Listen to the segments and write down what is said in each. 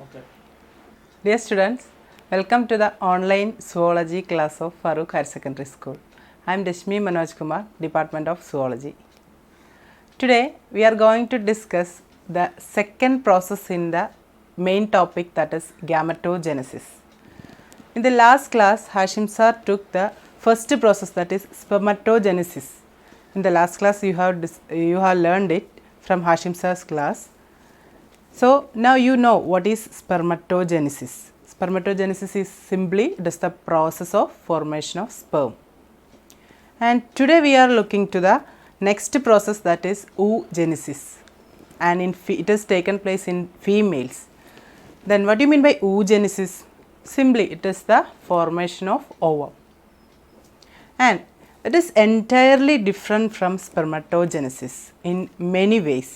Okay. Dear students, welcome to the online zoology class of Farooq Higher Secondary School. I am Deshmi Manoj Kumar, Department of Zoology. Today we are going to discuss the second process in the main topic, that is gametogenesis. In the last class, Hashim sir took the first process, that is spermatogenesis. In the last class you have learned it from Hashim sir's class. So now you know what is spermatogenesis. Spermatogenesis is simply it is the process of formation of sperm. And today we are looking to the next process, that is oogenesis, and it is taken place in females. Then what do you mean by oogenesis? Simply it is the formation of ovum, and it is entirely different from spermatogenesis in many ways.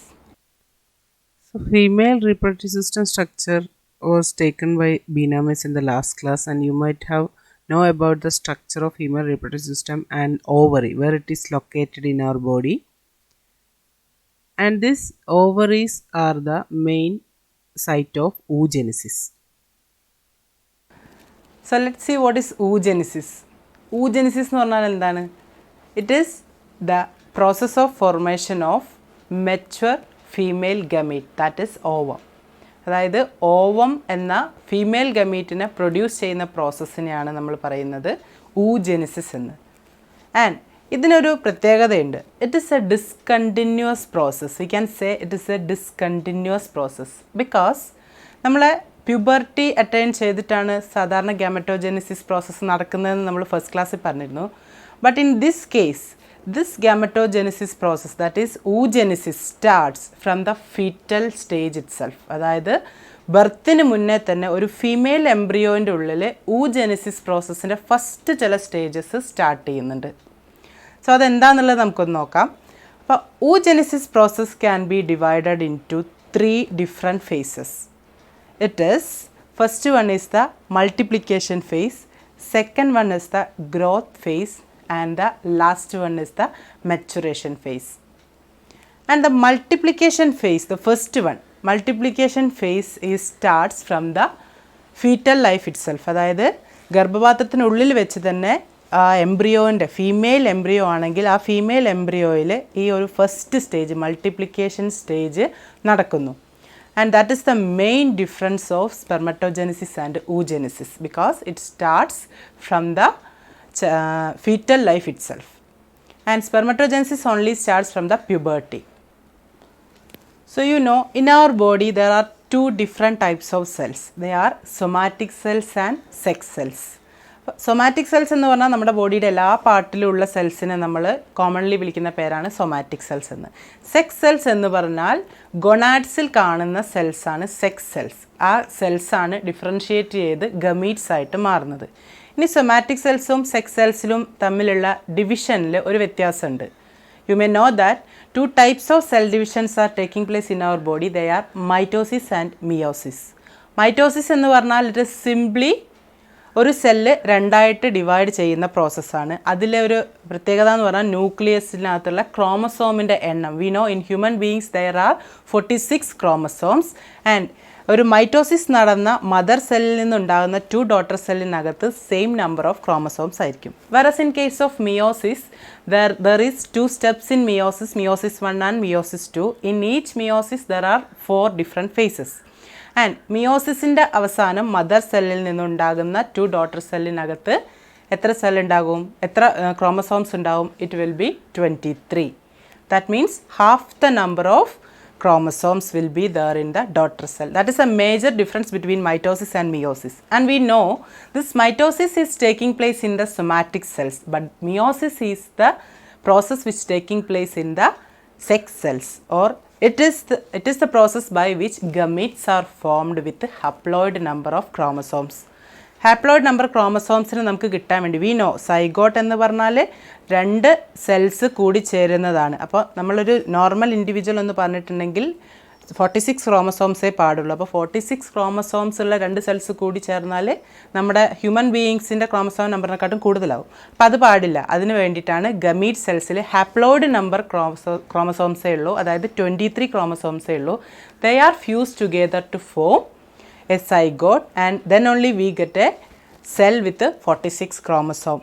So female reproductive system structure was taken by Benamis in the last class, and you might have know about the structure of female reproductive system and ovary, where it is located in our body. And these ovaries are the main site of oogenesis. So let's see what is oogenesis. Oogenesis എന്ന് പറഞ്ഞാൽ എന്താണ്? It is the process of formation of mature female gamete, that is ovum. അതായത് ovum എന്ന female ഗമീറ്റിനെ produce ചെയ്യുന്ന പ്രോസസ്സിനെയാണ് നമ്മൾ പറയുന്നത് oogenesis എന്ന്. And ഇതിനൊരു പ്രത്യേകതയുണ്ട്. It is A discontinuous process. We can say it is A discontinuous process because നമ്മളെ puberty attain ചെയ്തിട്ടാണ് സാധാരണ ഗാമറ്റോജെനിസിസ് പ്രോസസ്സ് നടക്കുന്നതെന്ന് നമ്മൾ ഫസ്റ്റ് ക്ലാസ്സിൽ പറഞ്ഞിരുന്നു. But in this case this gametogenesis process, that is oogenesis, starts from the fetal stage it self. അതായത് ബർത്തിന് മുന്നേ തന്നെ ഒരു ഫീമെയിൽ എംബ്രിയോൻ്റെ ഉള്ളിൽ oogenesis പ്രോസസ്സിൻ്റെ ഫസ്റ്റ് ചില സ്റ്റേജസ് സ്റ്റാർട്ട് ചെയ്യുന്നുണ്ട്. സോ അതെന്താണെന്നുള്ളത് നമുക്കൊന്ന് നോക്കാം. അപ്പോൾ oogenesis process can be divided into 3 different phases. It is first one is the multiplication phase, second one is the growth phase, and the last one is the maturation phase. And the multiplication phase, the first one, multiplication phase starts from the fetal life itself. അതായത് ഗർഭപാത്രത്തിനുള്ളിൽ വെച്ച് തന്നെ ആ എംബ്രിയോൻ്റെ female embryo ആണെങ്കിൽ ആ female എംബ്രിയോയിൽ ഈ ഒരു first stage multiplication stage നടക്കുന്നു. And that is the main difference of spermatogenesis and oogenesis, because it starts from the fetal life itself, and spermatogenesis only starts from the puberty. So you know, in our body there are 2 different types of cells. They are somatic cells and sex cells. Somatic cells എന്ന് പറഞ്ഞാൽ നമ്മുടെ ബോഡിയുടെ എല്ലാ പാർട്ടിലുള്ള സെൽസിനെ നമ്മൾ commonly വിളിക്കുന്ന പേരാണ് somatic cells എന്ന്. Sex cells എന്ന് പറഞ്ഞാൽ ഗൊണാഡ്സിൽ കാണുന്ന സെൽസാണ് സെക്സ് സെൽസ്. ആ സെൽസാണ് ഡിഫറൻഷിയേറ്റ് ചെയ്ത് ഗമീറ്റ്സ് ആയിട്ട് മാറുന്നത്. ഇനി സൊമാറ്റിക് സെൽസും സെക്സ് സെൽസിലും തമ്മിലുള്ള ഡിവിഷനിൽ ഒരു വ്യത്യാസമുണ്ട്. You may know that 2 types of cell divisions are taking place in our body. They are mitosis and meiosis. Mitosis എന്ന് പറഞ്ഞാൽ ഇറ്റ് ഇസ് സിംപ്ലി ഒരു സെല്ല് രണ്ടായിട്ട് ഡിവൈഡ് ചെയ്യുന്ന പ്രോസസ്സാണ്. അതിലെ ഒരു പ്രത്യേകത എന്ന് പറഞ്ഞാൽ ന്യൂക്ലിയസിനകത്തുള്ള ക്രോമസോമിൻ്റെ എണ്ണം. We know in human beings there are 46 chromosomes. And ഒരു മൈറ്റോസിസ് നടന്ന മദർ സെല്ലിൽ നിന്നുണ്ടാകുന്ന 2 ഡോട്ടർ സെല്ലിനകത്ത് സെയിം നമ്പർ ഓഫ് ക്രോമസോംസ് ആയിരിക്കും. Whereas in case of meiosis there is 2 steps in meiosis 1 and meiosis 2. In each meiosis there are 4 different phases. And മിയോസിസിൻ്റെ അവസാനം mother സെല്ലിൽ നിന്നുണ്ടാകുന്ന 2 daughter സെല്ലിനകത്ത് എത്ര സെൽ ഉണ്ടാകും, എത്ര ക്രോമസോംസ് ഉണ്ടാകും? It will be 23. That means half the number of chromosomes will be there in the daughter cell. That is a major difference between mitosis and meiosis. And we know this mitosis is taking place in the somatic cells, but meiosis is the process which is taking place in the sex cells, or it is the process by which gametes are formed with haploid number of chromosomes. Haploid number ക്രോമസോംസിന് നമുക്ക് കിട്ടാൻ വേണ്ടി we know zygote എന്ന് പറഞ്ഞാൽ 2 cells കൂടി ചേരുന്നതാണ്. അപ്പോൾ നമ്മളൊരു നോർമൽ ഇൻഡിവിജ്വൽ എന്ന് പറഞ്ഞിട്ടുണ്ടെങ്കിൽ 46 ക്രോമസോംസേ പാടുള്ളൂ. അപ്പോൾ 46 ക്രോമസോംസ് ഉള്ള 2 സെൽസ് കൂടി ചേർന്നാൽ നമ്മുടെ ഹ്യൂമൻ ബീയിങ്സിൻ്റെ ക്രോമസോം നമ്പറിനെക്കാട്ടും കൂടുതലാവും. അപ്പോൾ അത് പാടില്ല. അതിന് വേണ്ടിയിട്ടാണ് ഗമീറ്റ് സെൽസിൽ ഹാപ്ലോയിഡ് നമ്പർ ക്രോമസോംസേ ഉള്ളൂ, അതായത് 23 ക്രോമസോംസേ ഉള്ളൂ. They are fuse together to form a zygote, and then only we get a cell with 46 chromosome.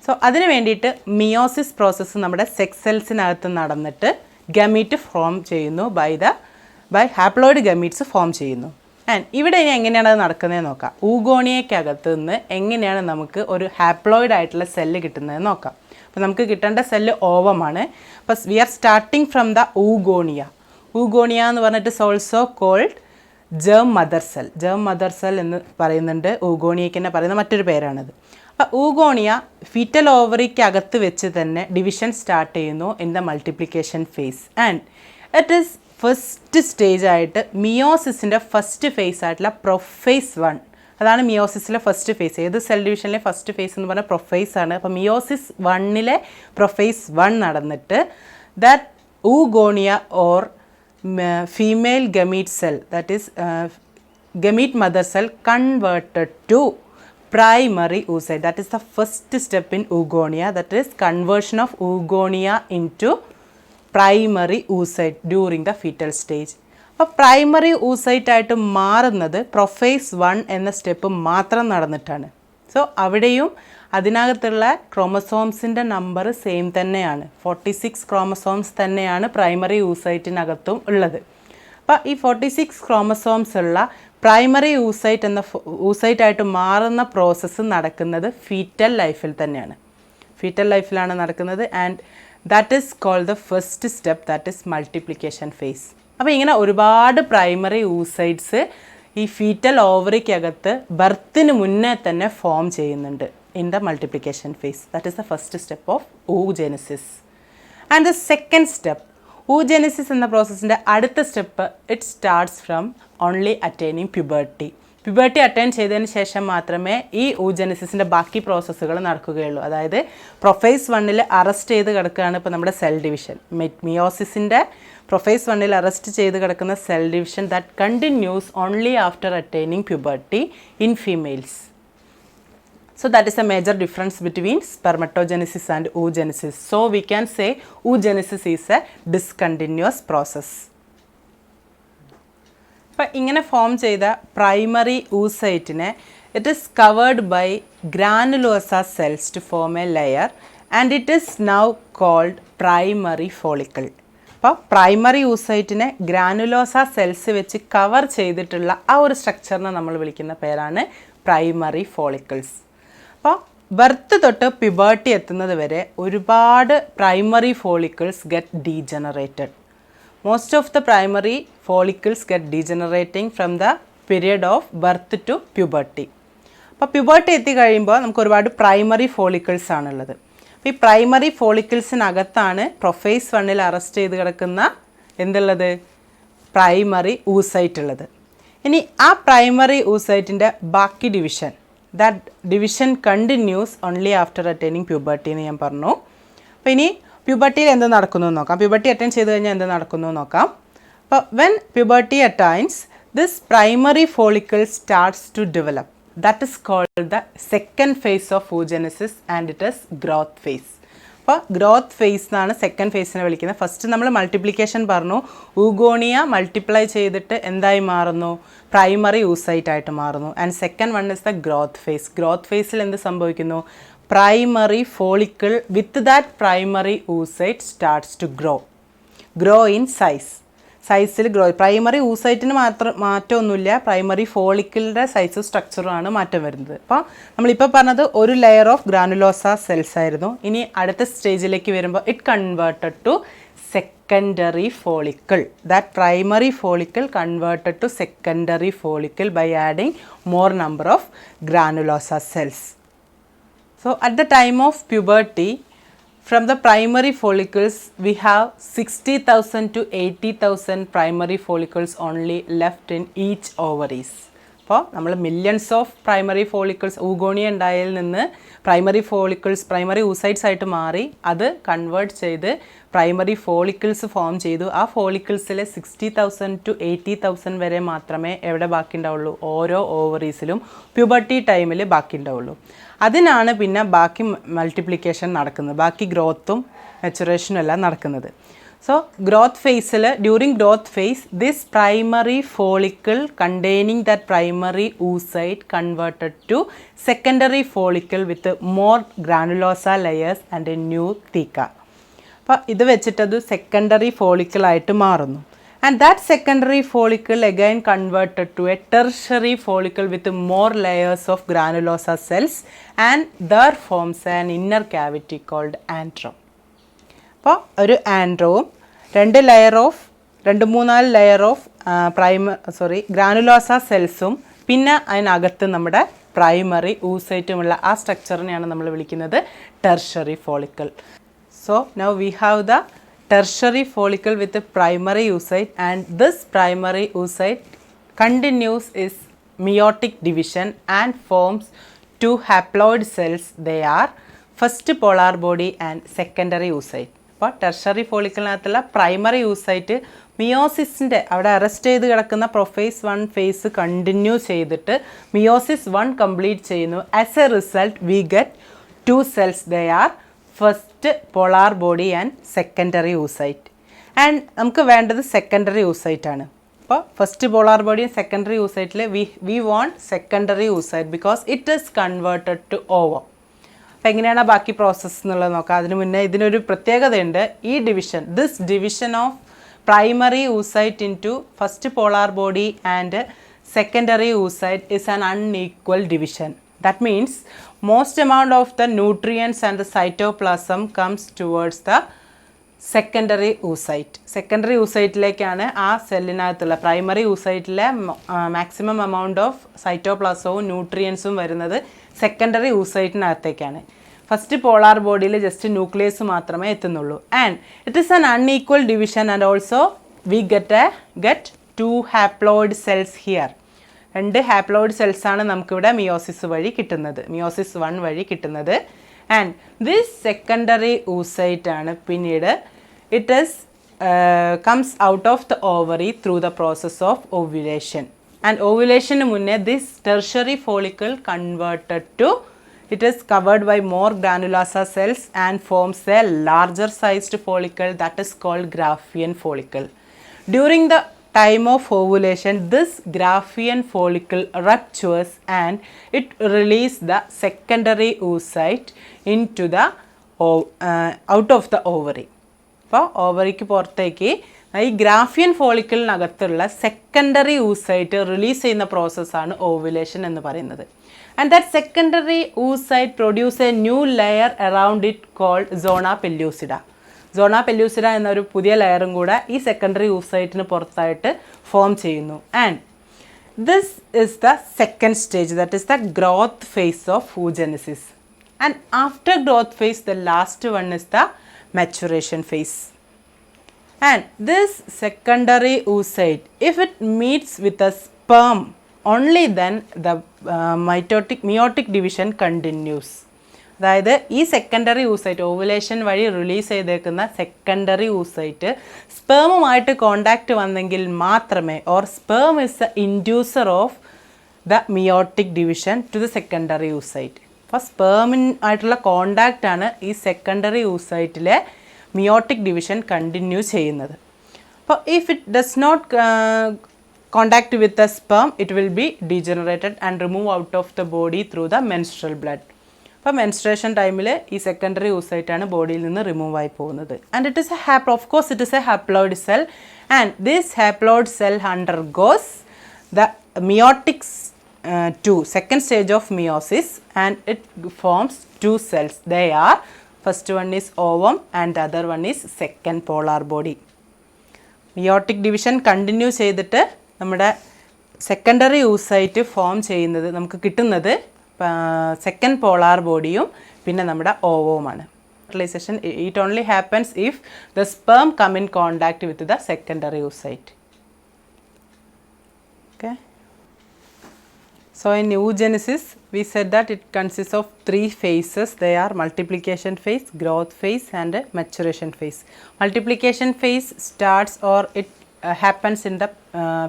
So അതിന് വേണ്ടിയിട്ട് മിയോസിസ് പ്രോസസ്സ് നമ്മുടെ സെക്സ് സെൽസിനകത്ത് നടന്നിട്ട് ഗമീറ്റ് ഫോം ചെയ്യുന്നു, ബൈ ഹാപ്ലോയിഡ് ഗമീറ്റ്സ് ഫോം ചെയ്യുന്നു. ആൻഡ് ഇവിടെ ഇനി എങ്ങനെയാണ് അത് നടക്കുന്നതെന്ന് നോക്കാം. ഊഗോണിയക്കകത്ത് നിന്ന് എങ്ങനെയാണ് നമുക്ക് ഒരു ഹാപ്ലോയിഡ് ആയിട്ടുള്ള സെല്ല് കിട്ടുന്നതെന്ന് നോക്കാം. അപ്പോൾ നമുക്ക് കിട്ടേണ്ട സെല്ല് ഓവമാണ്. അപ്പോൾ we are starting from the oogonia. Oogonia എന്ന് പറഞ്ഞിട്ട് is also called germ mother cell. Germ mother cell എന്ന് പറയുന്നുണ്ട്, ഊഗോണിയയ്ക്ക് തന്നെ പറയുന്ന മറ്റൊരു പേരാണത്. അപ്പോൾ ഊഗോണിയ ഫീറ്റൽ ഓവറിക്കകത്ത് വെച്ച് തന്നെ ഡിവിഷൻ സ്റ്റാർട്ട് ചെയ്യുന്നു in the multiplication phase. And it is first stage ആയിട്ട് മിയോസിസിൻ്റെ ഫസ്റ്റ് ഫേസ് ആയിട്ടുള്ള പ്രൊഫേസ് 1, അതാണ് മിയോസിസിലെ ഫസ്റ്റ് ഫേസ്. ഏത് സെൽ ഡിവിഷനിലെ ഫസ്റ്റ് ഫേസ് എന്ന് പറഞ്ഞാൽ പ്രൊഫേസ് ആണ്. അപ്പോൾ മിയോസിസ് 1-ലെ പ്രൊഫേസ് 1 നടന്നിട്ട് that oogonia or female gamete cell, that is gamete mother cell converted to primary oocyte. That is the first step in oogonia, that is conversion of oogonia into primary oocyte during the fetal stage. അപ്പോൾ primary oocyte ആയിട്ട് മാറുന്നത് prophase 1 എന്ന step മാത്രം നടന്നിട്ടാണ്. So അവിടെയും അതിനകത്തുള്ള ക്രോമസോംസിൻ്റെ number same തന്നെയാണ്, 46 chromosomes തന്നെയാണ് primary oocyteനകത്തും ഉള്ളത്. അപ്പോൾ ഈ 46 ക്രോമസോംസ് ഉള്ള പ്രൈമറി oocyte എന്ന oocyte ആയിട്ട് മാറുന്ന പ്രോസസ്സ് നടക്കുന്നത് ഫീറ്റൽ ലൈഫിൽ തന്നെയാണ്, ഫീറ്റൽ ലൈഫിലാണ് നടക്കുന്നത്. And that is called the first step, that is multiplication phase. അപ്പോൾ ഇങ്ങനെ ഒരുപാട് പ്രൈമറി oocytes ഈ ഫീറ്റൽ ഓവറിക്കകത്ത് ബർത്തിന് മുന്നേ തന്നെ ഫോം ചെയ്യുന്നുണ്ട് in the multiplication phase. That is the first step of oogenesis. And the second step, oogenesis എന്ന പ്രോസസ്സിൻ്റെ അടുത്ത step, it starts from only attaining puberty. Puberty attain ചെയ്തതിന് ശേഷം മാത്രമേ ഈ oogenesisൻ്റെ ബാക്കി പ്രോസസ്സുകൾ നടക്കുകയുള്ളൂ. അതായത് പ്രൊഫേസ് 1-ൽ അറസ്റ്റ് ചെയ്ത് കിടക്കുകയാണ് ഇപ്പോൾ നമ്മുടെ സെൽ ഡിവിഷൻ. മിയോസിസിൻ്റെ പ്രൊഫേസ് 1-ൽ അറസ്റ്റ് ചെയ്ത് കിടക്കുന്ന cell division that continuous only after attaining puberty in females. So that is a major difference between spermatogenesis and oogenesis. So we can say oogenesis is a discontinuous process. അപ്പോൾ ഇങ്ങനെ form ചെയ്ത primary oocyte-നെ it is covered by granulosa cells to form a layer and it is now called primary follicle. അപ്പോൾ primary oocyte-നെ granulosa cells വെച്ച് cover ചെയ്തിട്ടുള്ള ആ ഒരു സ്ട്രക്ചറിനെ നമ്മൾ വിളിക്കുന്ന പേരാണ് പ്രൈമറി ഫോളിക്കിൾസ്. അപ്പോൾ ബർത്ത് തൊട്ട് പ്യൂബർട്ടി എത്തുന്നത് വരെ ഒരുപാട് primary follicles get degenerated. Most of the primary follicles get degenerating from the period of birth to puberty. അപ്പോൾ പ്യൂബർട്ടി എത്തിക്കഴിയുമ്പോൾ നമുക്ക് ഒരുപാട് പ്രൈമറി ഫോളിക്കിൾസ് ആണുള്ളത്. അപ്പോൾ ഈ പ്രൈമറി ഫോളിക്കിൾസിനകത്താണ് പ്രൊഫേസ് 1-ൽ അറസ്റ്റ് ചെയ്ത് കിടക്കുന്ന എന്തുള്ളത്, പ്രൈമറി oocyte ഉള്ളത്. ഇനി ആ പ്രൈമറി oocyte-ൻ്റെ ബാക്കി division, that division continuous only after attaining puberty എന്ന് ഞാൻ പറഞ്ഞു. അപ്പോൾ ഇനി പ്യൂബർട്ടിയിൽ എന്ത് നടക്കുന്നു എന്ന് നോക്കാം. പ്യൂബർട്ടി അറ്റൈൻ ചെയ്ത് കഴിഞ്ഞാൽ എന്ത് നടക്കുന്നു എന്ന് നോക്കാം. അപ്പോൾ when puberty attains, this primary follicle starts to develop. That is called the second phase of oogenesis and it is growth phase. അപ്പോൾ ഗ്രോത്ത് ഫേസ് എന്നാണ് സെക്കൻഡ് ഫേസിനെ വിളിക്കുന്നത്. ഫസ്റ്റ് നമ്മൾ മൾട്ടിപ്ലിക്കേഷൻ പറഞ്ഞു, ഊഗോണിയ മൾട്ടിപ്ലൈ ചെയ്തിട്ട് എന്തായി മാറുന്നു, പ്രൈമറി oocyte ആയിട്ട് മാറുന്നു. And second one is the growth phase. Growth ഫേസിൽ എന്ത് സംഭവിക്കുന്നു, primary follicle with that primary oocyte starts to grow in സൈസിൽ ഗ്രോ. പ്രൈമറി oocyte-ന് മാറ്റമൊന്നുമില്ല, പ്രൈമറി ഫോളിക്കിളിൻ്റെ സൈസും സ്ട്രക്ചറുമാണ് മാറ്റം വരുന്നത്. അപ്പോൾ നമ്മളിപ്പോൾ പറഞ്ഞത് ഒരു ലെയർ ഓഫ് ഗ്രാനുലോസ സെൽസ് ആയിരുന്നു. ഇനി അടുത്ത സ്റ്റേജിലേക്ക് വരുമ്പോൾ it converted to secondary follicle. That primary follicle converted to secondary follicle by adding more number of granulosa cells. So at the time of puberty, from the primary follicles we have 60,000 to 80,000 primary follicles only left in each ovaries. അപ്പോൾ നമ്മൾ millions of primary follicles oogonia ഉണ്ടായതിൽ നിന്ന് primary follicles primary oocytes ആയിട്ട് മാറി അത് convert ചെയ്ത് primary follicles form ചെയ്തു. ആ ഫോളിക്കിൾസിൽ 60,000 to 80,000 വരെ മാത്രമേ എവിടെ ബാക്കി ഉണ്ടാവുള്ളൂ, ഓരോ ഓവറീസിലും പ്യൂബർട്ടി ടൈമിൽ ബാക്കി ഉണ്ടാവുള്ളൂ. അതിനാണ് പിന്നെ ബാക്കി മൾട്ടിപ്ലിക്കേഷൻ നടക്കുന്നത്, ബാക്കി ഗ്രോത്തും മെച്ചുറേഷനും എല്ലാം നടക്കുന്നത്. So growth phase, during growth phase, this primary follicle containing that primary oocyte converted to secondary follicle with more granulosa layers and a new theca. അപ്പോൾ ഇത് വെച്ചിട്ടത് സെക്കൻഡറി ഫോളിക്കിൾ ആയിട്ട് മാറുന്നു. And that secondary follicle again converted to a tertiary follicle with more layers of granulosa cells and there forms an inner cavity called antrum. അപ്പോൾ ഒരു ആൻഡ്രവും 2 3 layer of granulosa സെൽസും പിന്നെ അതിനകത്ത് നമ്മുടെ പ്രൈമറി ഊസൈറ്റുമുള്ള ആ സ്ട്രക്ചറിനെയാണ് നമ്മൾ വിളിക്കുന്നത് tertiary follicle. So now we have the tertiary follicle with the primary oocyte, and this primary oocyte continues its meiotic division and forms 2 haploid cells. They are first polar body and secondary oocyte. അപ്പോൾ tertiary ഫോളിക്കിളിനകത്തുള്ള primary oocyte മിയോസിസിൻ്റെ അവിടെ arrest ചെയ്ത് കിടക്കുന്ന prophase 1 phase continue ചെയ്തിട്ട് meiosis 1 complete ചെയ്യുന്നു. As a result we get 2 cells. They are first polar body and secondary oocyte. And നമുക്ക് വേണ്ടത് സെക്കൻഡറി യൂസൈറ്റ് ആണ്. അപ്പോൾ ഫസ്റ്റ് പോളാർ ബോഡിയും സെക്കൻഡറി യൂസൈറ്റിൽ we want secondary oocyte because it is converted to ovum. അപ്പോൾ എങ്ങനെയാണ് ബാക്കി പ്രോസസ്സ് എന്നുള്ളത് നോക്കാം. അതിന് മുന്നേ ഇതിനൊരു പ്രത്യേകതയുണ്ട്. ഈ division, this division of primary oocyte into first polar body and secondary oocyte is an unequal division. That means most amount of the nutrients and the cytoplasm comes towards the secondary oocyte. Secondary oocyte-ലേക്കാണ് ആ സെല്ലിനകത്തുള്ള primary oocyte-ലെ maximum amount of സൈറ്റോപ്ലാസവും ന്യൂട്രിയൻസും വരുന്നത് secondary oocyte-നകത്തേക്കാണ്. First polar ബോഡിയിൽ just nucleus മാത്രമേ എത്തുന്നുള്ളൂ. And it is an unequal division and also we get 2 haploid cells here. 2 haploid സെൽസാണ് നമുക്കിവിടെ മിയോസിസ് വഴി കിട്ടുന്നത്, മിയോസിസ് 1 വഴി കിട്ടുന്നത്. ആൻഡ് ദിസ് സെക്കൻഡറി oocyte ആണ് പിന്നീട് it is comes out of the ovary through the process of ovulation. And ഓവുലേഷന് മുന്നേ this tertiary follicle converted to it is covered by more granulosa cells and forms a larger sized follicle that is called Graafian follicle. During the time of ovulation, this Graafian follicle ruptures and it releases the secondary oocyte into the out of the ovary. അപ്പോൾ ഓവറിക്ക് പുറത്തേക്ക് ഈ ഗ്രാഫിയൻ ഫോളിക്കിളിനകത്തുള്ള secondary oocyte release ചെയ്യുന്ന പ്രോസസ്സാണ് ovulation എന്ന് പറയുന്നത്. And that secondary oocyte produce a new layer around it called zona pellucida. Zona pellucida എന്നൊരു പുതിയ ലെയറും കൂടെ ഈ സെക്കൻഡറി oocyteന് പുറത്തായിട്ട് ഫോം ചെയ്യുന്നു. And this is the second stage, that is the growth phase of oogenesis. And after growth phase, the last one is the maturation phase. And this secondary oocyte, if it meets with a sperm, only then the meiotic division continues. അതായത് ഈ secondary oocyte ovulation വഴി release ചെയ്തേക്കുന്ന secondary oocyte സ്പേമുമായിട്ട് contact വന്നെങ്കിൽ മാത്രമേ, or sperm is the inducer of the meiotic division to the secondary oocyte. അപ്പോൾ സ്പേമിനായിട്ടുള്ള contact ആണ് ഈ സെക്കൻഡറി oocyteലെ മിയോട്ടിക് ഡിവിഷൻ കണ്ടിന്യൂ ചെയ്യുന്നത്. അപ്പോൾ if it does not contact with the sperm, it will be degenerated and remove out of the body through the menstrual blood. അപ്പോൾ menstruation ടൈമിൽ ഈ സെക്കൻഡറി oocyte ആണ് ബോഡിയിൽ നിന്ന് റിമൂവ് ആയി പോകുന്നത്. And it is a of course it is a haploid cell, and this haploid cell undergoes the meiotics to second stage of meiosis and it forms 2 cells. They are, first one is ovum and the other one is second polar body. Meiotic division continue ചെയ്തിട്ട് നമ്മുടെ secondary oocyte form ചെയ്യുന്നത്, നമുക്ക് കിട്ടുന്നത് second polar ബോഡിയും പിന്നെ നമ്മുടെ ഓവവുമാണ്. Fertilization it only happens if the sperm come in contact with the secondary oocyte. Okay, so in oogenesis we said that it consists of 3 phases. They are multiplication phase, growth phase and maturation phase. Multiplication phase starts or it happens in the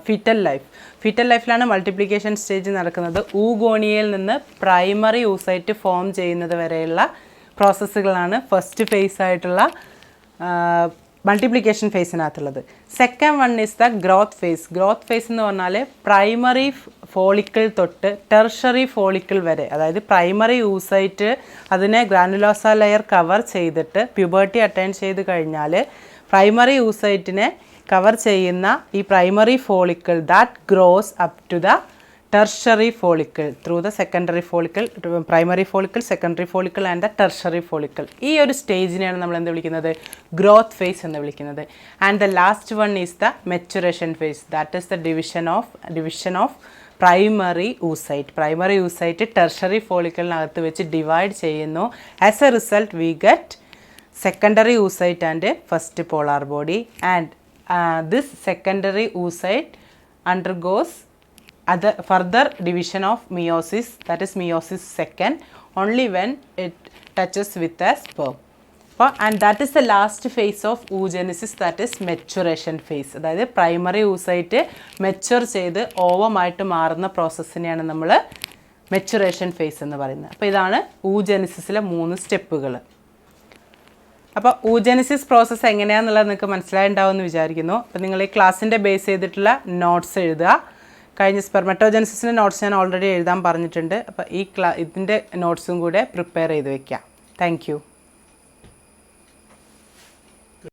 fetal life. Fetal ലൈഫിലാണ് multiplication stage നടക്കുന്നത്. ഊഗോണിയയിൽ നിന്ന് primary oocyte form ചെയ്യുന്നത് വരെയുള്ള പ്രോസസ്സുകളാണ് first phase ആയിട്ടുള്ള multiplication ഫേസിനകത്തുള്ളത്. Second one is the growth phase. Growth phase എന്ന് പറഞ്ഞാൽ പ്രൈമറി ഫോളിക്കിൾ തൊട്ട് ടെർഷറി ഫോളിക്കിൾ വരെ, അതായത് പ്രൈമറി ഊസൈറ്റ് അതിനെ ഗ്രാനുലോസ ലെയർ കവർ ചെയ്തിട്ട് പ്യൂബർട്ടി അറ്റൈൻ ചെയ്ത് കഴിഞ്ഞാൽ പ്രൈമറി ഊസൈറ്റിനെ കവർ ചെയ്യുന്ന ഈ primary follicle that grows up to the tertiary follicle through the secondary follicle, primary follicle, secondary follicle and the tertiary follicle. ഈ ഒരു സ്റ്റേജിനെയാണ് നമ്മൾ എന്ത് വിളിക്കുന്നത്? ഗ്രോത്ത് ഫേസ് എന്ന് വിളിക്കുന്നത്. And the last one is the maturation phase. That is the division of primary oocyte. Primary oocyte tertiary ഫോളിക്കിളിനകത്ത് വെച്ച് divide ചെയ്യുന്നു. As a result we get secondary oocyte and first polar body, and this secondary oocyte undergoes other further division of meiosis, that is meiosis second, only when it touches with a sperm. And that is the last phase of oogenesis, that is maturation phase. അതായത് primary oocyte mature ചെയ്ത് ഓവമായിട്ട് മാറുന്ന പ്രോസസ്സിനെയാണ് നമ്മൾ maturation face എന്ന് പറയുന്നത്. അപ്പോൾ ഇതാണ് ഊജെനിസിസിലെ 3 സ്റ്റെപ്പുകൾ. അപ്പോൾ ഊജെനിസിസ് പ്രോസസ്സ് എങ്ങനെയാണെന്നുള്ളത് നിങ്ങൾക്ക് മനസ്സിലായിട്ടുണ്ടാവുമെന്ന് വിചാരിക്കുന്നു. അപ്പോൾ നിങ്ങൾ ഈ ക്ലാസ്സിൻ്റെ ബേസ് ചെയ്തിട്ടുള്ള നോട്ട്സ് എഴുതുക. കഴിഞ്ഞ സ്പെർമറ്റോജെനിസിൻ്റെ നോട്ട്സ് ഞാൻ ഓൾറെഡി എഴുതാൻ പറഞ്ഞിട്ടുണ്ട്. അപ്പോൾ ഇതിൻ്റെ നോട്ട്സും കൂടെ പ്രിപ്പയർ ചെയ്ത് വെക്കാം. Thank you.